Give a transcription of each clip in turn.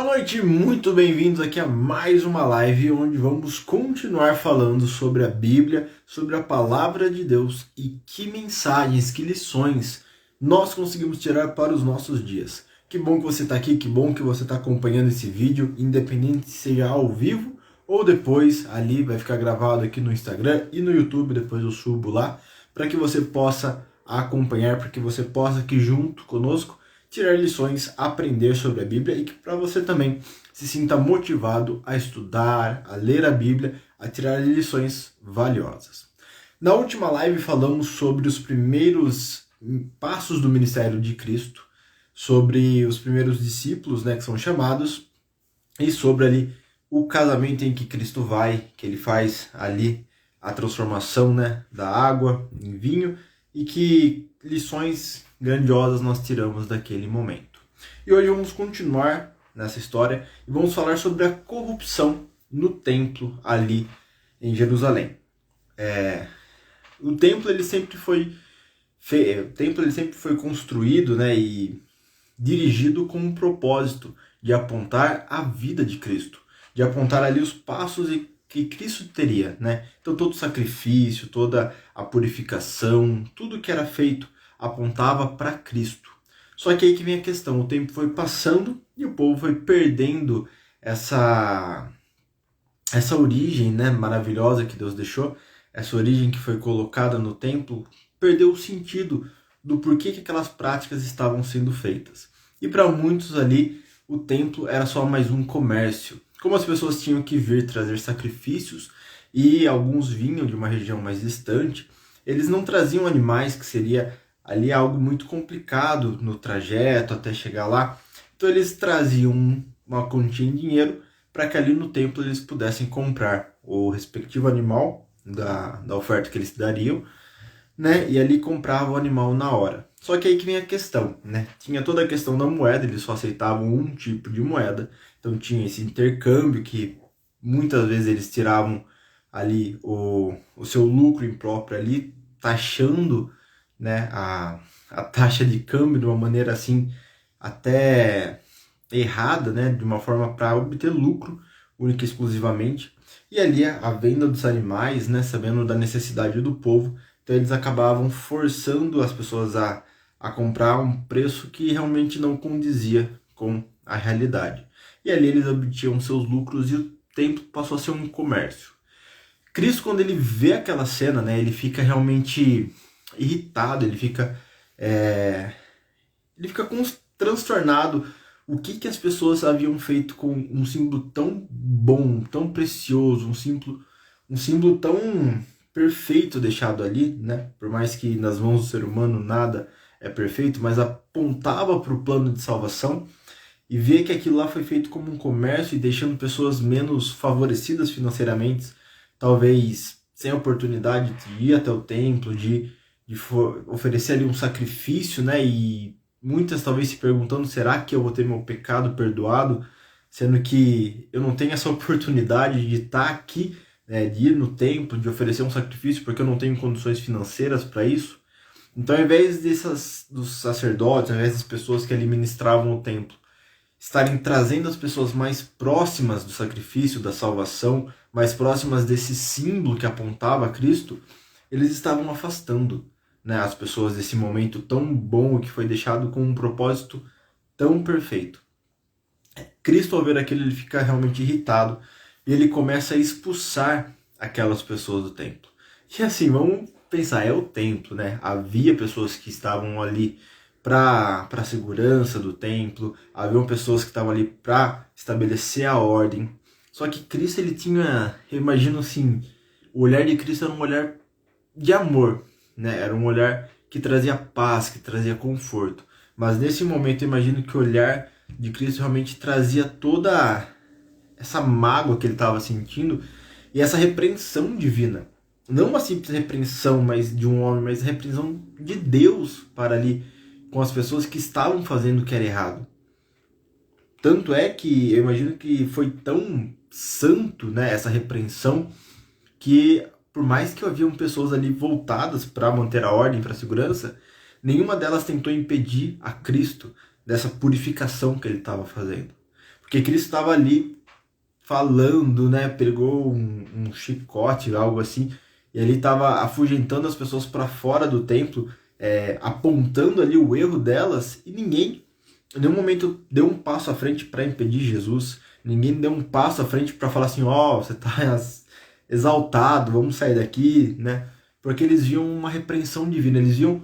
noite, muito bem-vindos aqui a mais uma live onde vamos continuar falando sobre a Bíblia, sobre a Palavra de Deus e que mensagens, que lições nós conseguimos tirar para os nossos dias. Que bom que você está aqui, que bom que você está acompanhando esse vídeo, independente se seja ao vivo ou depois ali vai ficar gravado aqui no Instagram e no YouTube, depois eu subo lá, para que você possa acompanhar, para que você possa aqui junto conosco tirar lições, aprender sobre a Bíblia e que para você também se sinta motivado a estudar, a ler a Bíblia, a tirar lições valiosas. Na última live falamos sobre os primeiros passos do ministério de Cristo, sobre os primeiros discípulos, que são chamados, e sobre ali o casamento em que Cristo vai, que ele faz ali a transformação, da água em vinho, e que lições grandiosas nós tiramos daquele momento. E hoje vamos continuar nessa história e vamos falar sobre a corrupção no templo ali em Jerusalém. O templo ele sempre foi construído, e dirigido com um propósito de apontar a vida de Cristo, de apontar ali os passos que Cristo teria, Então todo o sacrifício, toda a purificação, tudo que era feito apontava para Cristo. Só que aí que vem a questão, o tempo foi passando e o povo foi perdendo essa origem, maravilhosa que Deus deixou, essa origem que foi colocada no templo, perdeu o sentido do porquê que aquelas práticas estavam sendo feitas. E para muitos ali, o templo era só mais um comércio. Como as pessoas tinham que vir trazer sacrifícios e alguns vinham de uma região mais distante, eles não traziam animais, que seria ali algo muito complicado no trajeto até chegar lá. Então eles traziam uma quantia em dinheiro para que ali no templo eles pudessem comprar o respectivo animal da oferta que eles dariam, e ali compravam o animal na hora. Só que aí que vem a questão, Tinha toda a questão da moeda, eles só aceitavam um tipo de moeda, então tinha esse intercâmbio que muitas vezes eles tiravam ali o seu lucro impróprio ali, taxando a taxa de câmbio de uma maneira assim até errada, de uma forma para obter lucro única e exclusivamente. E ali a venda dos animais, sabendo da necessidade do povo, então eles acabavam forçando as pessoas a comprar um preço que realmente não condizia com a realidade. E ali eles obtinham seus lucros e o templo passou a ser um comércio. Cristo, quando ele vê aquela cena, ele fica realmente irritado, ele fica transtornado. O que as pessoas haviam feito com um símbolo tão bom, tão precioso, um símbolo tão perfeito deixado ali, Por mais que nas mãos do ser humano nada é perfeito, mas apontava para o plano de salvação, e ver que aquilo lá foi feito como um comércio e deixando pessoas menos favorecidas financeiramente, talvez sem a oportunidade de ir até o templo, de oferecer ali um sacrifício, e muitas talvez se perguntando, será que eu vou ter meu pecado perdoado, sendo que eu não tenho essa oportunidade de estar aqui, de ir no templo, de oferecer um sacrifício, porque eu não tenho condições financeiras para isso. Então, ao invés dos sacerdotes, ao invés das pessoas que ali ministravam o templo, estarem trazendo as pessoas mais próximas do sacrifício, da salvação, mais próximas desse símbolo que apontava a Cristo, eles estavam afastando, as pessoas desse momento tão bom que foi deixado com um propósito tão perfeito. Cristo, ao ver aquilo, ele fica realmente irritado e ele começa a expulsar aquelas pessoas do templo. E assim, vamos pensar, é o templo, Havia pessoas que estavam ali para a segurança do templo, haviam pessoas que estavam ali para estabelecer a ordem. Só que Cristo, ele tinha, eu imagino assim, o olhar de Cristo era um olhar de amor, Era um olhar que trazia paz, que trazia conforto. Mas nesse momento eu imagino que o olhar de Cristo realmente trazia toda essa mágoa que ele estava sentindo e essa repreensão divina. Não uma simples repreensão de um homem, mas a repreensão de Deus para ali com as pessoas que estavam fazendo o que era errado. Tanto é que eu imagino que foi tão santo, essa repreensão, que por mais que haviam pessoas ali voltadas para manter a ordem, para a segurança, nenhuma delas tentou impedir a Cristo dessa purificação que ele estava fazendo. porque Cristo estava ali falando, né? Pegou um chicote, algo assim, e ele estava afugentando as pessoas para fora do templo, apontando ali o erro delas, e ninguém em nenhum momento deu um passo à frente para impedir Jesus. Ninguém deu um passo à frente para falar assim, ó, você tá exaltado, vamos sair daqui, né? Porque eles viam uma repreensão divina, eles viam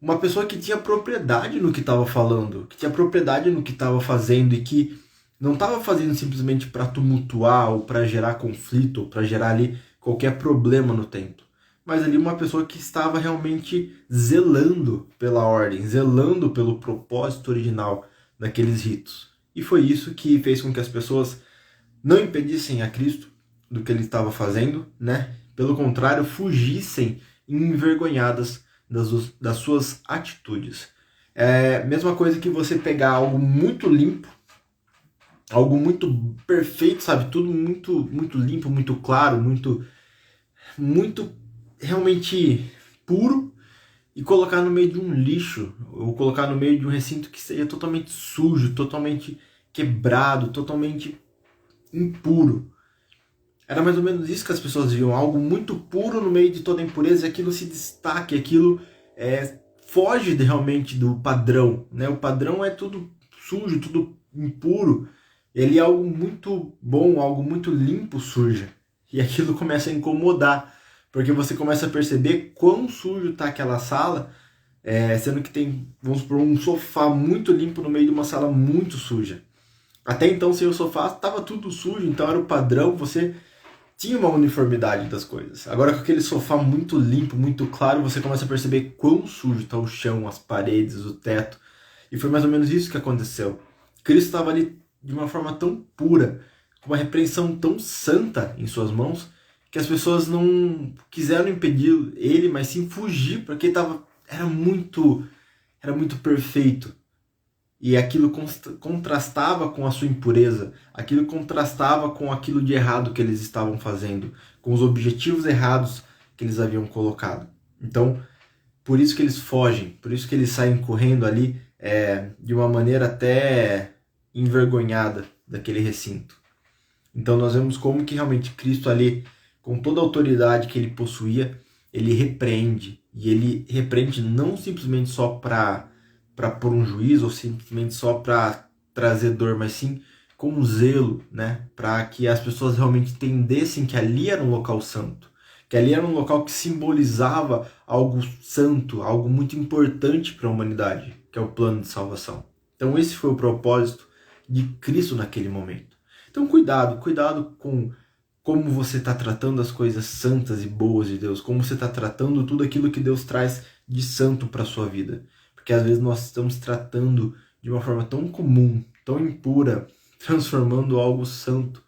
uma pessoa que tinha propriedade no que estava falando, que tinha propriedade no que estava fazendo e que não estava fazendo simplesmente para tumultuar ou para gerar conflito ou para gerar ali qualquer problema no templo, mas ali uma pessoa que estava realmente zelando pela ordem, zelando pelo propósito original daqueles ritos. E foi isso que fez com que as pessoas não impedissem a Cristo do que ele estava fazendo, né? Pelo contrário, fugissem envergonhadas das suas atitudes. É a mesma coisa que você pegar algo muito limpo, algo muito perfeito, sabe? Tudo muito, muito limpo, muito claro, muito realmente puro, e colocar no meio de um lixo, ou colocar no meio de um recinto que seja totalmente sujo, totalmente quebrado, totalmente impuro. Era mais ou menos isso que as pessoas viam, algo muito puro no meio de toda a impureza, e aquilo se destaca, aquilo foge realmente do padrão, né? O padrão é tudo sujo, tudo impuro, ele é algo muito bom, algo muito limpo surge, e aquilo começa a incomodar, porque você começa a perceber quão sujo está aquela sala, sendo que tem, vamos supor, um sofá muito limpo no meio de uma sala muito suja. Até então, sem o sofá, estava tudo sujo, então era o padrão, você tinha uma uniformidade das coisas. Agora, com aquele sofá muito limpo, muito claro, você começa a perceber quão sujo está o chão, as paredes, o teto. E foi mais ou menos isso que aconteceu. Cristo estava ali de uma forma tão pura, com uma repreensão tão santa em suas mãos, que as pessoas não quiseram impedir ele, mas sim fugir, porque era muito perfeito. E aquilo contrastava com a sua impureza, aquilo contrastava com aquilo de errado que eles estavam fazendo, com os objetivos errados que eles haviam colocado. Então, por isso que eles fogem, por isso que eles saem correndo ali de uma maneira até envergonhada daquele recinto. Então nós vemos como que realmente Cristo ali, com toda a autoridade que ele possuía, ele repreende. E ele repreende não simplesmente só para pôr um juízo, ou simplesmente só para trazer dor, mas sim com zelo, né? Para que as pessoas realmente entendessem que ali era um local santo. Que ali era um local que simbolizava algo santo, algo muito importante para a humanidade, que é o plano de salvação. Então esse foi o propósito de Cristo naquele momento. Então cuidado com como você está tratando as coisas santas e boas de Deus, como você está tratando tudo aquilo que Deus traz de santo para a sua vida. Porque às vezes nós estamos tratando de uma forma tão comum, tão impura, transformando algo santo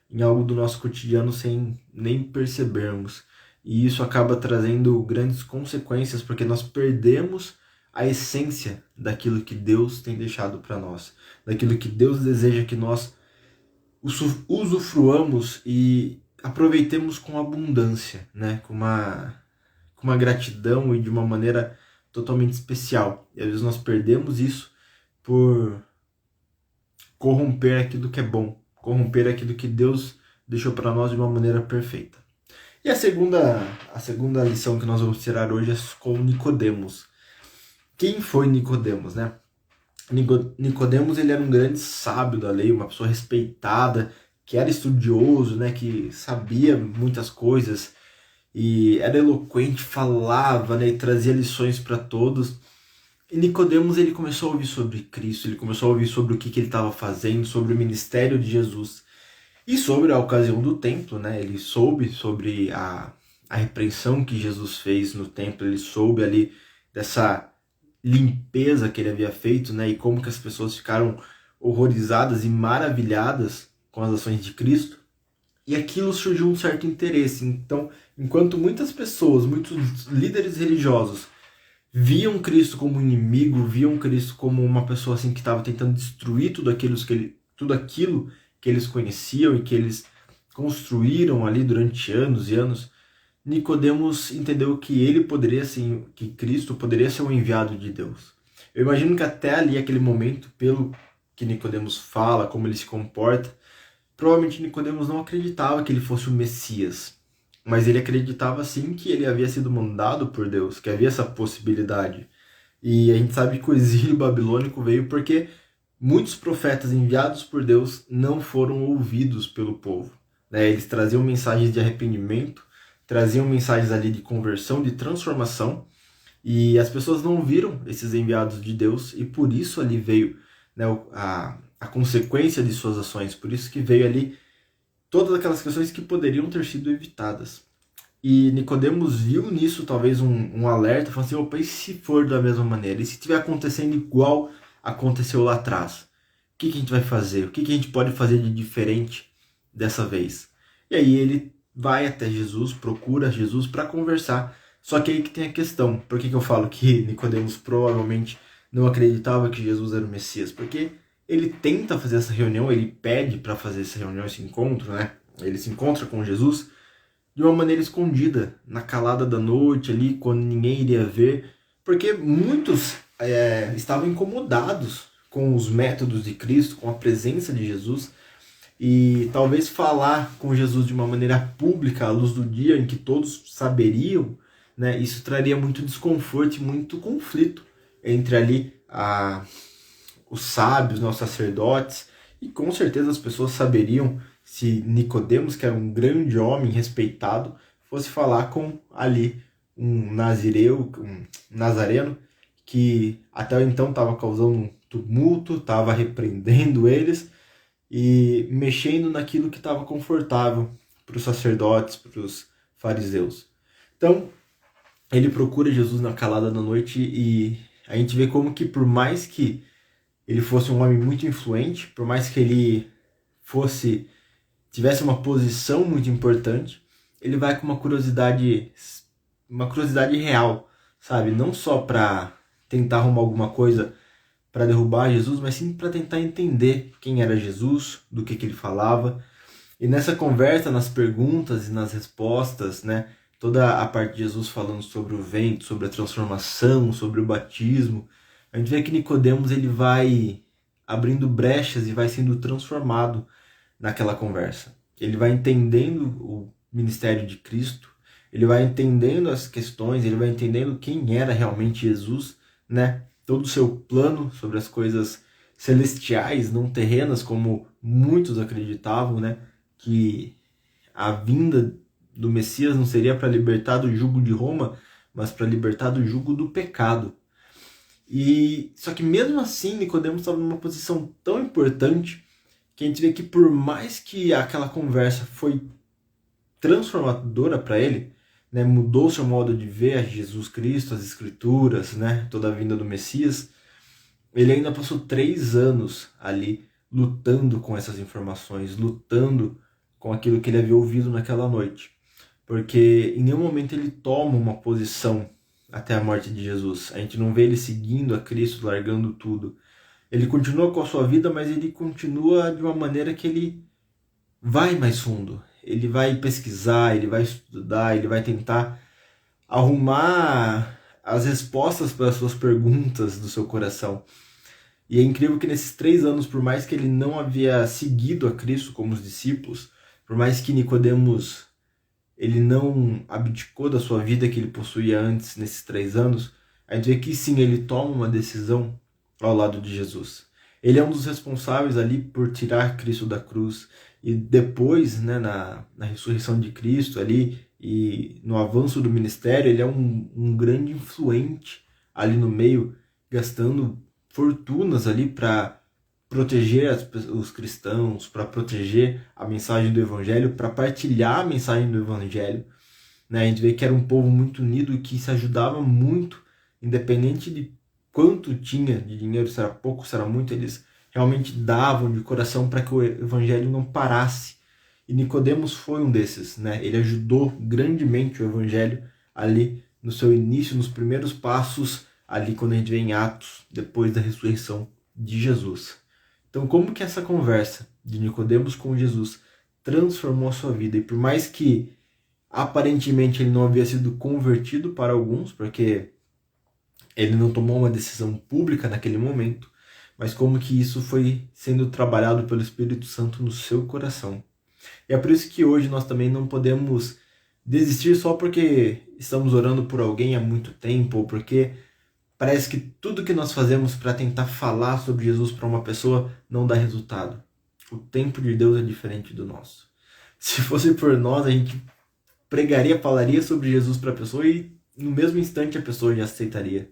em algo do nosso cotidiano sem nem percebermos. E isso acaba trazendo grandes consequências, porque nós perdemos a essência daquilo que Deus tem deixado para nós, daquilo que Deus deseja que nós usufruamos e aproveitemos com abundância, né? Com uma gratidão e de uma maneira totalmente especial. E às vezes nós perdemos isso por corromper aquilo que é bom, corromper aquilo que Deus deixou para nós de uma maneira perfeita. E a segunda lição que nós vamos tirar hoje é com Nicodemos. Quem foi Nicodemos, né? Nicodemos, ele era um grande sábio da lei, uma pessoa respeitada, que era estudioso, né, que sabia muitas coisas e era eloquente, falava, né, e trazia lições para todos. E Nicodemos, ele começou a ouvir sobre Cristo, ele começou a ouvir sobre o que ele estava fazendo, sobre o ministério de Jesus e sobre a ocasião do templo, né? Ele soube sobre a repreensão que Jesus fez no templo, ele soube ali dessa limpeza que ele havia feito, né? E como que as pessoas ficaram horrorizadas e maravilhadas com as ações de Cristo. E aquilo surgiu um certo interesse. Então, enquanto muitas pessoas, muitos líderes religiosos viam Cristo como inimigo, viam Cristo como uma pessoa assim que estava tentando destruir tudo aquilo que eles conheciam e que eles construíram ali durante anos e anos, Nicodemos entendeu que que Cristo poderia ser um enviado de Deus. Eu imagino que até ali, aquele momento, pelo que Nicodemos fala, como ele se comporta, provavelmente Nicodemos não acreditava que ele fosse o Messias, mas ele acreditava sim que ele havia sido mandado por Deus, que havia essa possibilidade. E a gente sabe que o exílio babilônico veio porque muitos profetas enviados por Deus não foram ouvidos pelo povo, né? Eles traziam mensagens de arrependimento, traziam mensagens ali de conversão, de transformação, e as pessoas não viram esses enviados de Deus, e por isso ali veio, né, a consequência de suas ações, por isso que veio ali todas aquelas questões que poderiam ter sido evitadas. E Nicodemos viu nisso talvez um alerta, falando assim, opa, e se for da mesma maneira? E se estiver acontecendo igual aconteceu lá atrás? O que a gente vai fazer? O que a gente pode fazer de diferente dessa vez? E aí ele vai até Jesus, procura Jesus para conversar. Só que aí que tem a questão. Por que eu falo que Nicodemos provavelmente não acreditava que Jesus era o Messias? Porque ele tenta fazer essa reunião, ele pede para fazer essa reunião, esse encontro, né? Ele se encontra com Jesus de uma maneira escondida, na calada da noite ali, quando ninguém iria ver, porque muitos estavam incomodados com os métodos de Cristo, com a presença de Jesus, e talvez falar com Jesus de uma maneira pública, à luz do dia, em que todos saberiam, né, isso traria muito desconforto e muito conflito entre ali os sábios, os sacerdotes, e com certeza as pessoas saberiam se Nicodemos, que era um grande homem respeitado, fosse falar com ali um nazareno, que até então estava causando um tumulto, estava repreendendo eles e mexendo naquilo que estava confortável para os sacerdotes, para os fariseus. Então, ele procura Jesus na calada da noite e a gente vê como que por mais que ele fosse um homem muito influente, por mais que ele tivesse uma posição muito importante, ele vai com uma curiosidade real, sabe? Não só para tentar arrumar alguma coisa para derrubar Jesus, mas sim para tentar entender quem era Jesus, do que ele falava. E nessa conversa, nas perguntas e nas respostas, né, toda a parte de Jesus falando sobre o vento, sobre a transformação, sobre o batismo, a gente vê que Nicodemos ele vai abrindo brechas e vai sendo transformado naquela conversa. Ele vai entendendo o ministério de Cristo, ele vai entendendo as questões, ele vai entendendo quem era realmente Jesus, né? Todo o seu plano sobre as coisas celestiais, não terrenas, como muitos acreditavam, né? Que a vinda do Messias não seria para libertar do jugo de Roma, mas para libertar do jugo do pecado. E só que mesmo assim, Nicodemos estava numa posição tão importante que a gente vê que por mais que aquela conversa foi transformadora para ele, né, mudou seu modo de ver a Jesus Cristo, as Escrituras, né, toda a vinda do Messias, ele ainda passou 3 anos ali lutando com essas informações, lutando com aquilo que ele havia ouvido naquela noite. Porque em nenhum momento ele toma uma posição até a morte de Jesus. A gente não vê ele seguindo a Cristo, largando tudo. Ele continua com a sua vida, mas ele continua de uma maneira que ele vai mais fundo. Ele vai pesquisar, ele vai estudar, ele vai tentar arrumar as respostas para as suas perguntas do seu coração. E é incrível que nesses 3 anos, por mais que ele não havia seguido a Cristo como os discípulos, por mais que Nicodemos ele não abdicou da sua vida que ele possuía antes nesses 3 anos, a gente vê que sim, ele toma uma decisão ao lado de Jesus. Ele é um dos responsáveis ali por tirar Cristo da cruz e depois, né, na ressurreição de Cristo ali e no avanço do ministério, ele é um grande influente ali no meio, gastando fortunas ali para proteger os cristãos, para proteger a mensagem do Evangelho, para partilhar a mensagem do Evangelho. Né? A gente vê que era um povo muito unido e que se ajudava muito, independente de quanto tinha de dinheiro, se era pouco, se era muito, eles realmente davam de coração para que o Evangelho não parasse. E Nicodemos foi um desses, né? Ele ajudou grandemente o Evangelho ali no seu início, nos primeiros passos, ali quando a gente vê em Atos, depois da ressurreição de Jesus. Então, como que essa conversa de Nicodemos com Jesus transformou a sua vida? E por mais que aparentemente ele não havia sido convertido para alguns, porque ele não tomou uma decisão pública naquele momento, mas como que isso foi sendo trabalhado pelo Espírito Santo no seu coração. E é por isso que hoje nós também não podemos desistir só porque estamos orando por alguém há muito tempo, ou porque parece que tudo que nós fazemos para tentar falar sobre Jesus para uma pessoa não dá resultado. O tempo de Deus é diferente do nosso. Se fosse por nós, a gente pregaria, falaria sobre Jesus para a pessoa e no mesmo instante a pessoa já aceitaria.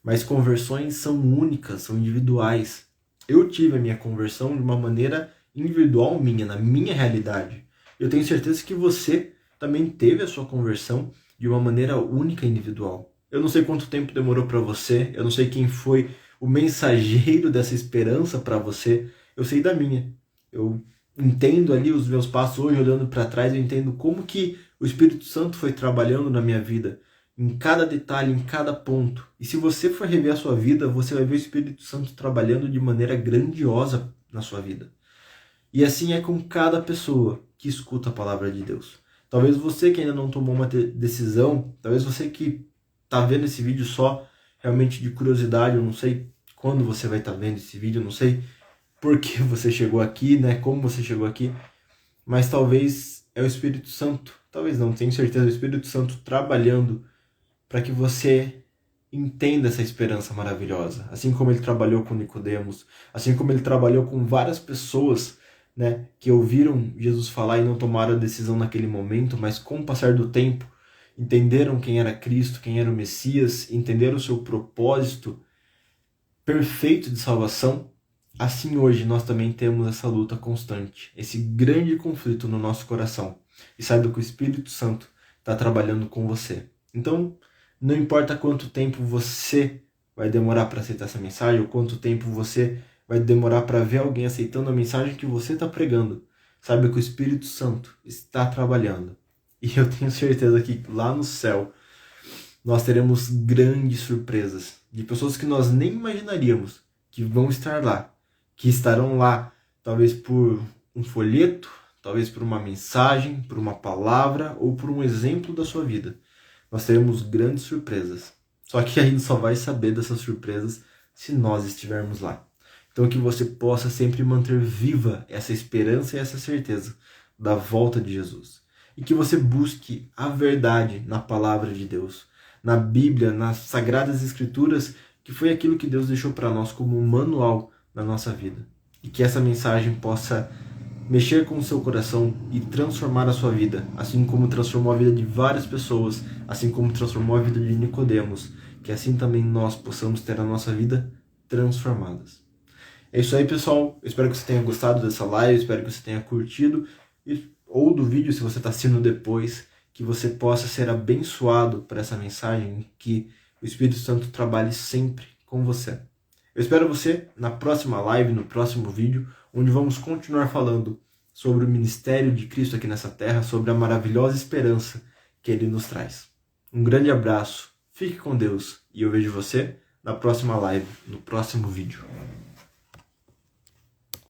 Mas conversões são únicas, são individuais. Eu tive a minha conversão de uma maneira individual minha, na minha realidade. Eu tenho certeza que você também teve a sua conversão de uma maneira única e individual. Eu não sei quanto tempo demorou para você, eu não sei quem foi o mensageiro dessa esperança para você, eu sei da minha. Eu entendo ali os meus passos hoje, olhando para trás, eu entendo como que o Espírito Santo foi trabalhando na minha vida, em cada detalhe, em cada ponto. E se você for rever a sua vida, você vai ver o Espírito Santo trabalhando de maneira grandiosa na sua vida. E assim é com cada pessoa que escuta a palavra de Deus. Talvez você que ainda não tomou uma decisão, talvez você que está vendo esse vídeo só realmente de curiosidade, eu não sei quando você vai estar vendo esse vídeo, eu não sei por que você chegou aqui, né? Como você chegou aqui, mas talvez é o Espírito Santo, talvez não, tenho certeza, o Espírito Santo trabalhando para que você entenda essa esperança maravilhosa, assim como ele trabalhou com Nicodemos, assim como ele trabalhou com várias pessoas, né, que ouviram Jesus falar e não tomaram a decisão naquele momento, mas com o passar do tempo entenderam quem era Cristo, quem era o Messias, entenderam o seu propósito perfeito de salvação. Assim hoje nós também temos essa luta constante, esse grande conflito no nosso coração. E saiba que o Espírito Santo está trabalhando com você. Então, não importa quanto tempo você vai demorar para aceitar essa mensagem, ou quanto tempo você vai demorar para ver alguém aceitando a mensagem que você está pregando. Saiba que o Espírito Santo está trabalhando. E eu tenho certeza que lá no céu nós teremos grandes surpresas de pessoas que nós nem imaginaríamos que vão estar lá, que estarão lá talvez por um folheto, talvez por uma mensagem, por uma palavra ou por um exemplo da sua vida. Nós teremos grandes surpresas. Só que a gente só vai saber dessas surpresas se nós estivermos lá. Então que você possa sempre manter viva essa esperança e essa certeza da volta de Jesus. E que você busque a verdade na palavra de Deus, na Bíblia, nas Sagradas Escrituras, que foi aquilo que Deus deixou para nós como um manual na nossa vida. E que essa mensagem possa mexer com o seu coração e transformar a sua vida, assim como transformou a vida de várias pessoas, assim como transformou a vida de Nicodemos, que assim também nós possamos ter a nossa vida transformadas. É isso aí, pessoal. Eu espero que você tenha gostado dessa live, espero que você tenha curtido, ou do vídeo, se você está assistindo depois, que você possa ser abençoado por essa mensagem, que o Espírito Santo trabalhe sempre com você. Eu espero você na próxima live, no próximo vídeo, onde vamos continuar falando sobre o ministério de Cristo aqui nessa terra, sobre a maravilhosa esperança que Ele nos traz. Um grande abraço, fique com Deus e eu vejo você na próxima live, no próximo vídeo.